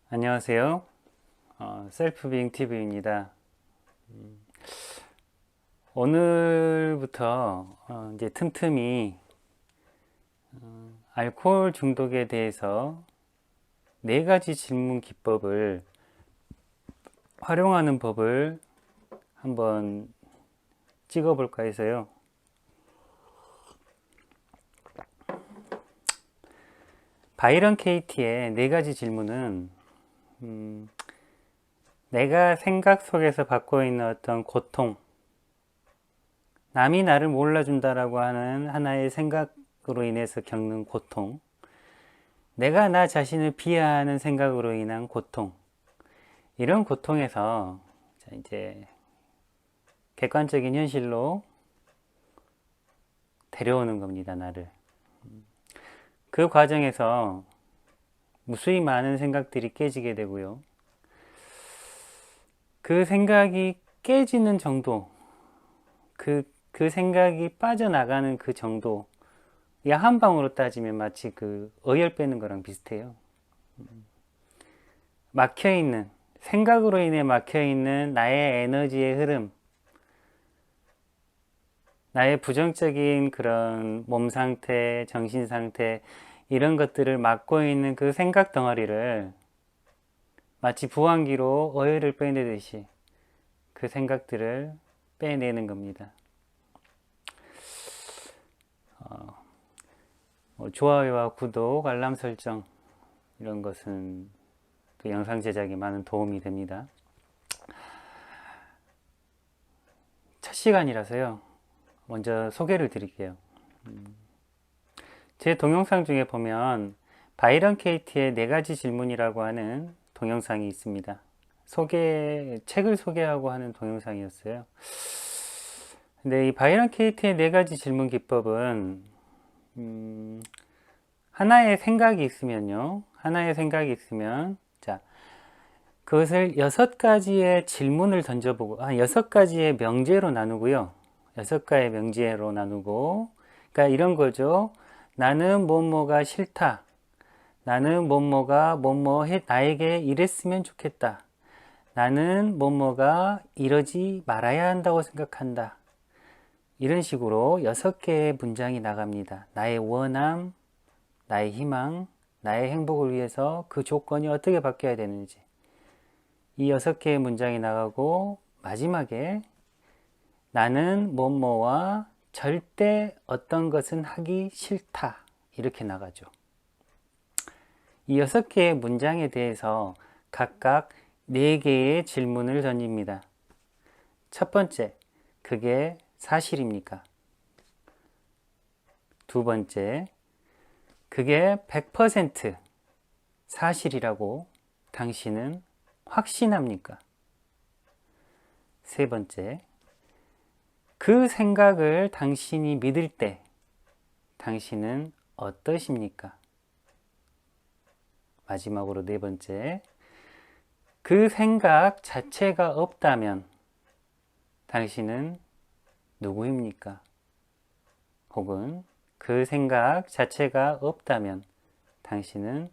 안녕하세요. 셀프빙 TV입니다. 오늘부터 이제 틈틈이 알코올 중독에 대해서 네 가지 질문 기법을 활용하는 법을 한번 찍어볼까 해서요. 바이런 케이티의 네 가지 질문은 내가 생각 속에서 받고 있는 어떤 고통, 남이 나를 몰라준다라고 하는 하나의 생각으로 인해서 겪는 고통, 내가 나 자신을 비하하는 생각으로 인한 고통, 이런 고통에서 이제 객관적인 현실로 데려오는 겁니다, 나를. 그 과정에서 무수히 많은 생각들이 깨지게 되고요. 그 생각이 깨지는 정도, 그 생각이 빠져나가는 그 정도, 한 방으로 따지면 마치 그 어혈 빼는 거랑 비슷해요. 막혀있는, 생각으로 인해 막혀있는 나의 에너지의 흐름, 나의 부정적인 그런 몸 상태, 정신 상태, 이런 것들을 막고 있는 그 생각 덩어리를 마치 부항기로 어혈을 빼내듯이 그 생각들을 빼내는 겁니다. 좋아요와 구독, 알람 설정, 이런 것은 또 영상 제작에 많은 도움이 됩니다. 첫 시간이라서요. 먼저 소개를 드릴게요. 제 동영상 중에 보면 바이런 케이티의 네 가지 질문이라고 하는 동영상이 있습니다. 책을 소개하고 하는 동영상이었어요. 근데 이 바이런 케이티의 네 가지 질문 기법은 하나의 생각이 있으면요. 하나의 생각이 있으면 자, 그것을 6가지의 질문을 던져보고 6가지의 명제로 나누고요. 6가지의 명제로 나누고 그러니까 이런 거죠. 나는 뭐뭐가 싫다. 나는 뭐뭐가 나에게 이랬으면 좋겠다. 나는 뭐뭐가 이러지 말아야 한다고 생각한다. 이런 식으로 6개의 문장이 나갑니다. 나의 원함, 나의 희망, 나의 행복을 위해서 그 조건이 어떻게 바뀌어야 되는지. 이 6개의 문장이 나가고 마지막에 나는 뭐뭐와 절대 어떤 것은 하기 싫다. 이렇게 나가죠. 이 6개의 문장에 대해서 각각 4개의 질문을 던집니다. 첫 번째, 그게 사실입니까? 두 번째, 그게 100% 사실이라고 당신은 확신합니까? 세 번째, 그 생각을 당신이 믿을 때 당신은 어떠십니까? 마지막으로 네 번째, 그 생각 자체가 없다면 당신은 누구입니까? 혹은 그 생각 자체가 없다면 당신은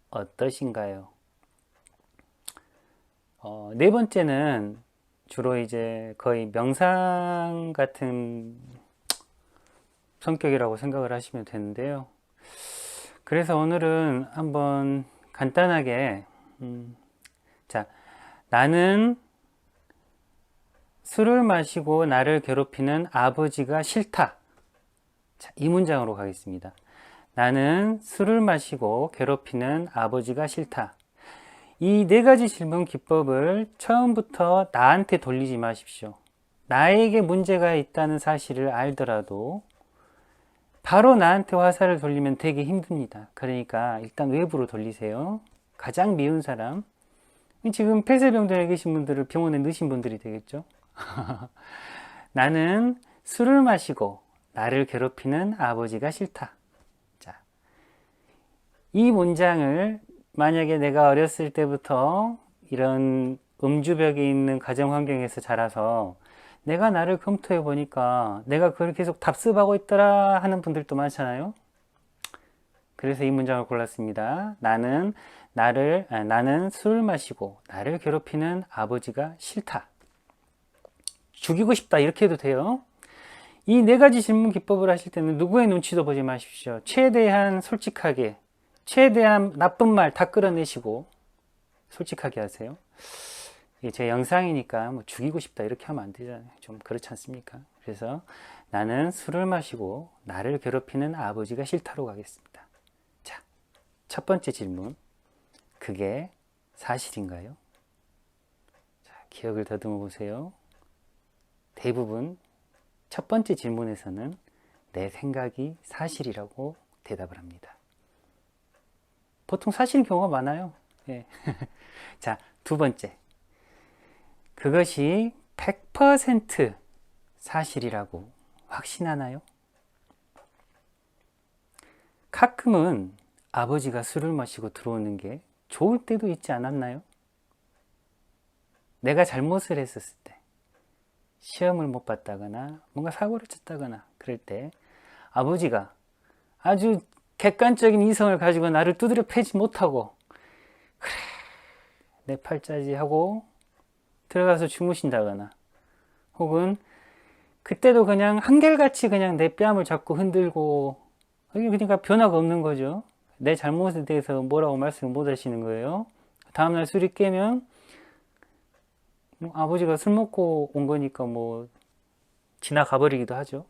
어떠신가요? 네 번째는 주로 이제 거의 명상 같은 성격이라고 생각을 하시면 되는데요. 그래서 오늘은 한번 간단하게 자, 나는 술을 마시고 나를 괴롭히는 아버지가 싫다. 자, 이 문장으로 가겠습니다. 나는 술을 마시고 괴롭히는 아버지가 싫다. 이 네 가지 질문 기법을 처음부터 나한테 돌리지 마십시오. 나에게 문제가 있다는 사실을 알더라도 바로 나한테 화살을 돌리면 되게 힘듭니다. 그러니까 일단 외부로 돌리세요. 가장 미운 사람. 지금 폐쇄병동에 계신 분들을 병원에 넣으신 분들이 되겠죠. 나는 술을 마시고 나를 괴롭히는 아버지가 싫다. 자, 이 문장을 만약에 내가 어렸을 때부터 이런 음주벽이 있는 가정 환경에서 자라서 내가 나를 검토해 보니까 내가 그걸 계속 답습하고 있더라 하는 분들도 많잖아요. 그래서 이 문장을 골랐습니다. 나는 나는 술을 마시고 나를 괴롭히는 아버지가 싫다. 죽이고 싶다. 이렇게 해도 돼요. 이 네 가지 질문 기법을 하실 때는 누구의 눈치도 보지 마십시오. 최대한 솔직하게, 최대한 나쁜 말 다 끌어내시고 솔직하게 하세요. 제 영상이니까 뭐 죽이고 싶다 이렇게 하면 안 되잖아요. 좀 그렇지 않습니까? 그래서 나는 술을 마시고 나를 괴롭히는 아버지가 싫다로 가겠습니다. 자, 첫 번째 질문. 그게 사실인가요? 자, 기억을 더듬어 보세요. 대부분 첫 번째 질문에서는 내 생각이 사실이라고 대답을 합니다. 보통 사실인 경우가 많아요. 예. 자, 두 번째. 그것이 100% 사실이라고 확신하나요? 가끔은 아버지가 술을 마시고 들어오는 게 좋을 때도 있지 않았나요? 내가 잘못을 했었을 때, 시험을 못 봤다거나 뭔가 사고를 쳤다거나 그럴 때 아버지가 아주 객관적인 이성을 가지고 나를 두드려 패지 못하고 그래 내 팔자지 하고 들어가서 주무신다거나 혹은 그때도 그냥 한결같이 그냥 내 뺨을 잡고 흔들고 그러니까 변화가 없는 거죠. 내 잘못에 대해서 뭐라고 말씀을 못 하시는 거예요. 다음날 술이 깨면 아버지가 술 먹고 온 거니까 뭐 지나가 버리기도 하죠.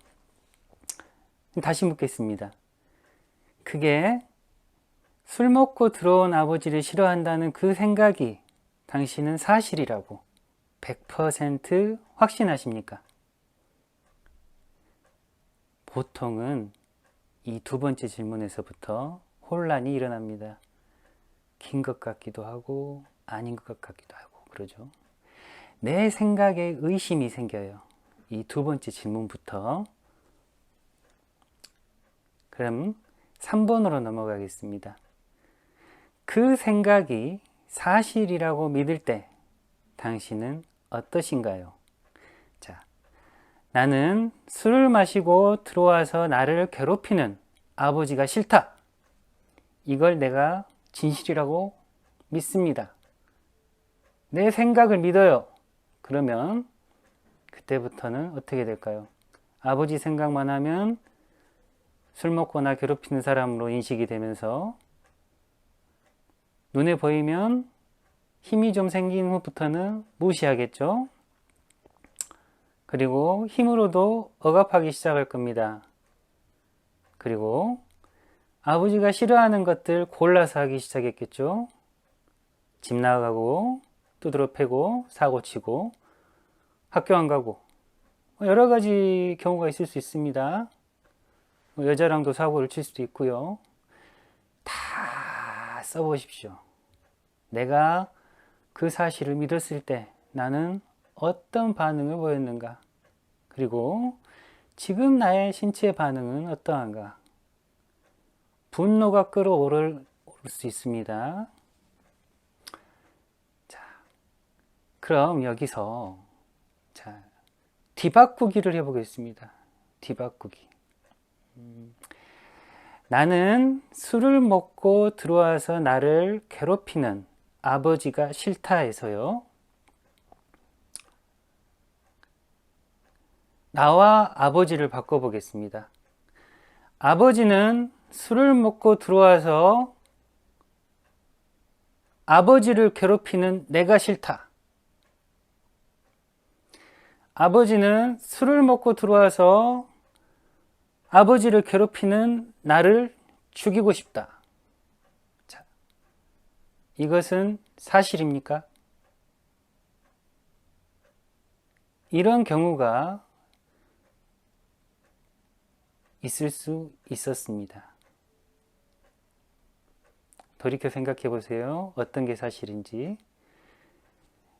다시 묻겠습니다. 그게 술 먹고 들어온 아버지를 싫어한다는 그 생각이 당신은 사실이라고 100% 확신하십니까? 보통은 이 두 번째 질문에서부터 혼란이 일어납니다. 긴 것 같기도 하고 아닌 것 같기도 하고 그러죠. 내 생각에 의심이 생겨요. 이 두 번째 질문부터. 그럼 3번으로 넘어가겠습니다. 그 생각이 사실이라고 믿을 때 당신은 어떠신가요? 자, 나는 술을 마시고 들어와서 나를 괴롭히는 아버지가 싫다. 이걸 내가 진실이라고 믿습니다. 내 생각을 믿어요. 그러면 그때부터는 어떻게 될까요? 아버지 생각만 하면 술 먹고 나 괴롭히는 사람으로 인식이 되면서 눈에 보이면 힘이 좀 생긴 후부터는 무시하겠죠? 그리고 힘으로도 억압하기 시작할 겁니다. 그리고 아버지가 싫어하는 것들 골라서 하기 시작했겠죠? 집 나가고 두드러 패고 사고치고 학교 안 가고 여러 가지 경우가 있을 수 있습니다. 여자랑도 사고를 칠 수도 있고요. 다 써보십시오. 내가 그 사실을 믿었을 때 나는 어떤 반응을 보였는가? 그리고 지금 나의 신체 반응은 어떠한가? 분노가 끌어오를 수 있습니다. 자, 그럼 여기서 뒤바꾸기를 해보겠습니다. 뒤바꾸기. 나는 술을 먹고 들어와서 나를 괴롭히는 아버지가 싫다해서요. 나와 아버지를 바꿔보겠습니다. 아버지는 술을 먹고 들어와서 아버지를 괴롭히는 내가 싫다. 아버지는 술을 먹고 들어와서 아버지를 괴롭히는 나를 죽이고 싶다. 자, 이것은 사실입니까? 이런 경우가 있을 수 있었습니다. 돌이켜 생각해 보세요. 어떤 게 사실인지.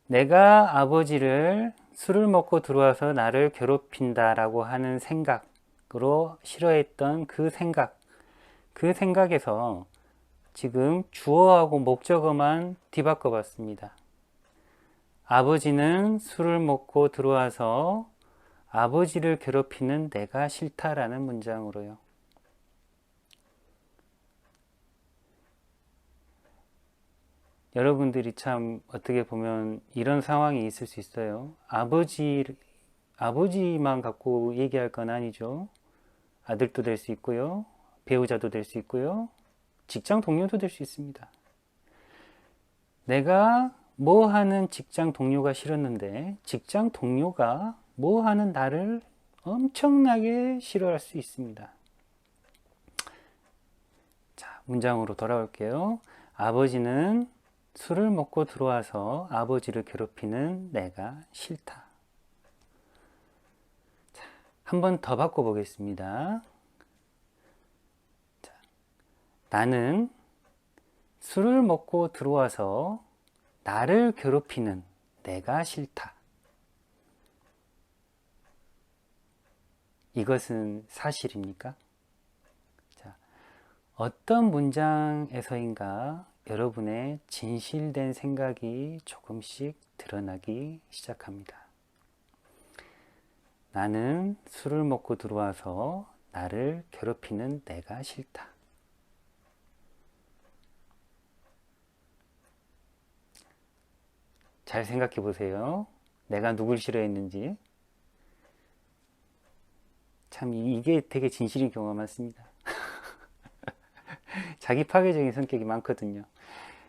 내가 아버지를 술을 먹고 들어와서 나를 괴롭힌다라고 하는 생각으로 싫어했던 그 생각에서 지금 주어하고 목적어만 뒤바꿔 봤습니다. 아버지는 술을 먹고 들어와서 아버지를 괴롭히는 내가 싫다라는 문장으로요. 여러분들이 참 어떻게 보면 이런 상황이 있을 수 있어요. 아버지만 갖고 얘기할 건 아니죠. 아들도 될 수 있고요. 배우자도 될 수 있고요. 직장 동료도 될 수 있습니다. 내가 뭐 하는 직장 동료가 싫었는데 직장 동료가 뭐 하는 나를 엄청나게 싫어할 수 있습니다. 자, 문장으로 돌아올게요. 아버지는 술을 먹고 들어와서 아버지를 괴롭히는 내가 싫다. 자, 한 번 더 바꿔보겠습니다. 자, 나는 술을 먹고 들어와서 나를 괴롭히는 내가 싫다. 이것은 사실입니까? 자, 어떤 문장에서인가 여러분의 진실된 생각이 조금씩 드러나기 시작합니다. 나는 술을 먹고 들어와서 나를 괴롭히는 내가 싫다. 잘 생각해 보세요. 내가 누굴 싫어했는지. 참 이게 되게 진실인 경우가 많습니다. 자기 파괴적인 성격이 많거든요.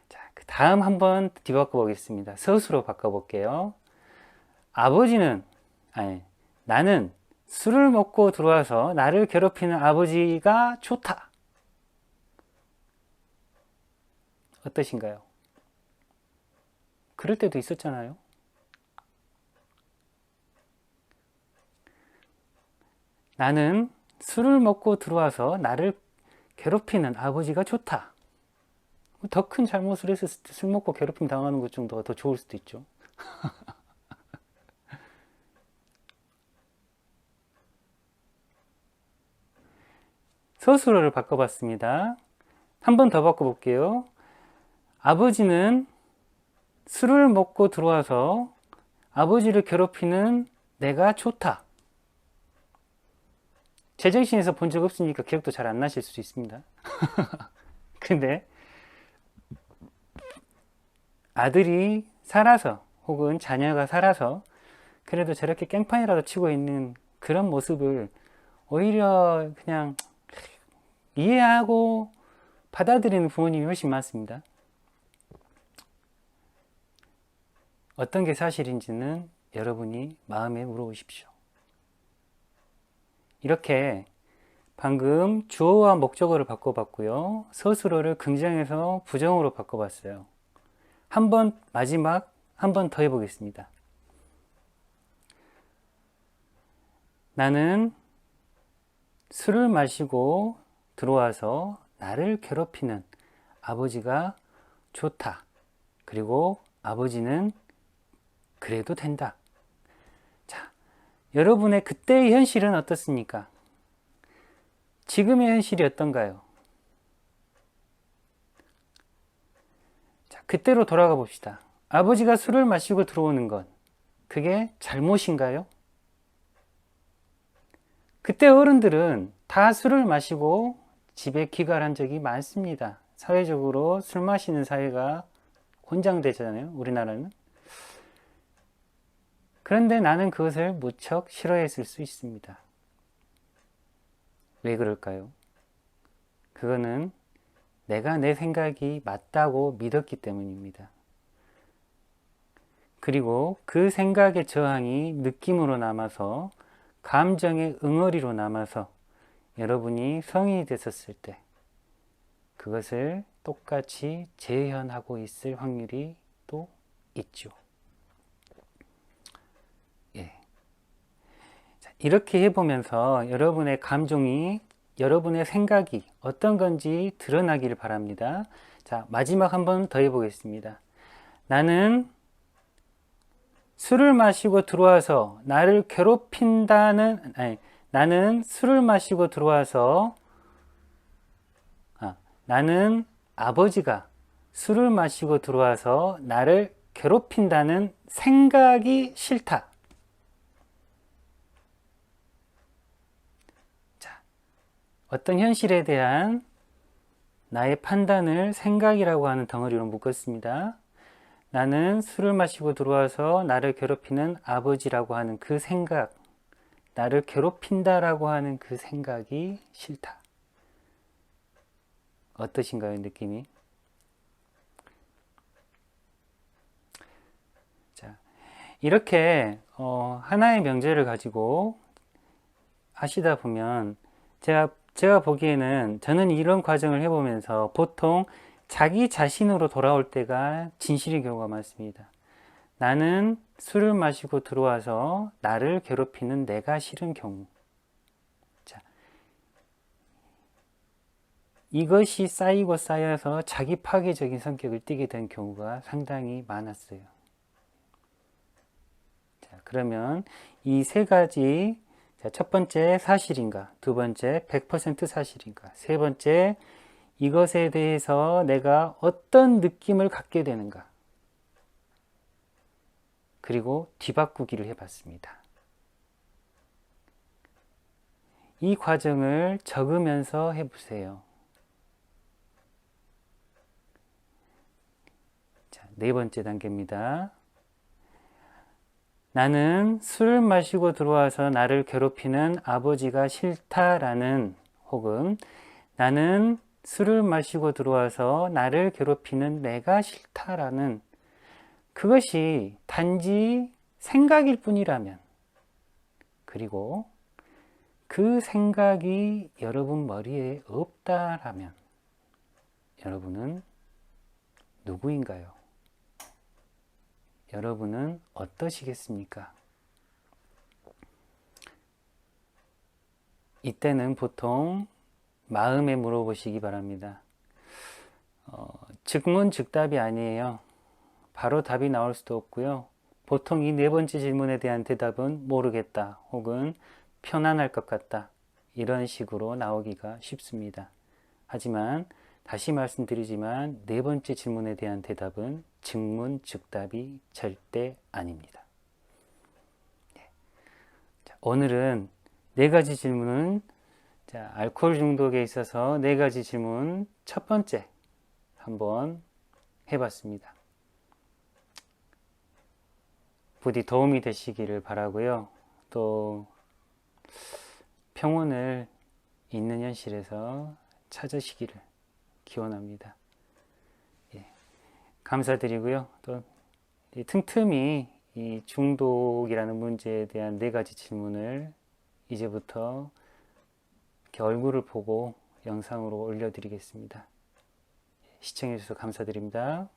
자, 그 다음 한번 뒤바꿔 보겠습니다. 서술로 바꿔볼게요. 나는 술을 먹고 들어와서 나를 괴롭히는 아버지가 좋다. 어떠신가요? 그럴 때도 있었잖아요. 나는 술을 먹고 들어와서 나를 괴롭히는 아버지가 좋다. 더 큰 잘못을 했을 때 술 먹고 괴롭힘 당하는 것 정도가 더 좋을 수도 있죠. 서술어를 바꿔봤습니다. 한 번 더 바꿔볼게요. 아버지는 술을 먹고 들어와서 아버지를 괴롭히는 내가 좋다. 제정신에서 본 적 없으니까 기억도 잘 안 나실 수 있습니다. 근데 아들이 살아서 혹은 자녀가 살아서 그래도 저렇게 깽판이라도 치고 있는 그런 모습을 오히려 그냥 이해하고 받아들이는 부모님이 훨씬 많습니다. 어떤 게 사실인지는 여러분이 마음에 물어보십시오. 이렇게 방금 주어와 목적어를 바꿔봤고요. 서술어를 긍정에서 부정으로 바꿔봤어요. 마지막 한 번 더 해보겠습니다. 나는 술을 마시고 들어와서 나를 괴롭히는 아버지가 좋다. 그리고 아버지는 그래도 된다. 자, 여러분의 그때의 현실은 어떻습니까? 지금의 현실이 어떤가요? 자, 그때로 돌아가 봅시다. 아버지가 술을 마시고 들어오는 것, 그게 잘못인가요? 그때 어른들은 다 술을 마시고 집에 귀가한 적이 많습니다. 사회적으로 술 마시는 사회가 권장되잖아요, 우리나라는. 그런데 나는 그것을 무척 싫어했을 수 있습니다. 왜 그럴까요? 그거는 내가 내 생각이 맞다고 믿었기 때문입니다. 그리고 그 생각의 저항이 느낌으로 남아서 감정의 응어리로 남아서 여러분이 성인이 됐었을 때 그것을 똑같이 재현하고 있을 확률이 또 있죠. 예. 자, 이렇게 해보면서 여러분의 감정이, 여러분의 생각이 어떤 건지 드러나기를 바랍니다. 자, 마지막 한번 더 해보겠습니다. 나는 술을 마시고 들어와서 나를 괴롭힌다는, 나는 술을 마시고 들어와서, 나는 아버지가 술을 마시고 들어와서 나를 괴롭힌다는 생각이 싫다. 자, 어떤 현실에 대한 나의 판단을 생각이라고 하는 덩어리로 묶었습니다. 나는 술을 마시고 들어와서 나를 괴롭히는 아버지라고 하는 그 생각, 나를 괴롭힌다라고 하는 그 생각이 싫다. 어떠신가요, 느낌이? 자, 이렇게 하나의 명제를 가지고 하시다 보면 제가 보기에는 저는 이런 과정을 해보면서 보통 자기 자신으로 돌아올 때가 진실의 경우가 많습니다. 나는 술을 마시고 들어와서 나를 괴롭히는 내가 싫은 경우. 자, 이것이 쌓이고 쌓여서 자기 파괴적인 성격을 띠게 된 경우가 상당히 많았어요. 자, 그러면 이 세 가지, 자, 첫 번째 사실인가, 두 번째 100% 사실인가, 세 번째 이것에 대해서 내가 어떤 느낌을 갖게 되는가, 그리고 뒤바꾸기를 해봤습니다. 이 과정을 적으면서 해보세요. 자, 네 번째 단계입니다. 나는 술을 마시고 들어와서 나를 괴롭히는 아버지가 싫다라는, 혹은 나는 술을 마시고 들어와서 나를 괴롭히는 내가 싫다라는, 그것이 단지 생각일 뿐이라면, 그리고 그 생각이 여러분 머리에 없다라면 여러분은 누구인가요? 여러분은 어떠시겠습니까? 이때는 보통 마음에 물어보시기 바랍니다. 즉문즉답이 아니에요. 바로 답이 나올 수도 없고요. 보통 이 네 번째 질문에 대한 대답은 모르겠다, 혹은 편안할 것 같다, 이런 식으로 나오기가 쉽습니다. 하지만 다시 말씀드리지만 네 번째 질문에 대한 대답은 즉문즉답이 절대 아닙니다. 자, 오늘은 네 가지 질문은, 자, 알코올 중독에 있어서 네 가지 질문 첫 번째 한번 해봤습니다. 부디 도움이 되시기를 바라고요. 또 평온을 있는 현실에서 찾으시기를 기원합니다. 예, 감사드리고요. 또 틈틈이 이 중독이라는 문제에 대한 네 가지 질문을 이제부터 이렇게 얼굴을 보고 영상으로 올려드리겠습니다. 시청해 주셔서 감사드립니다.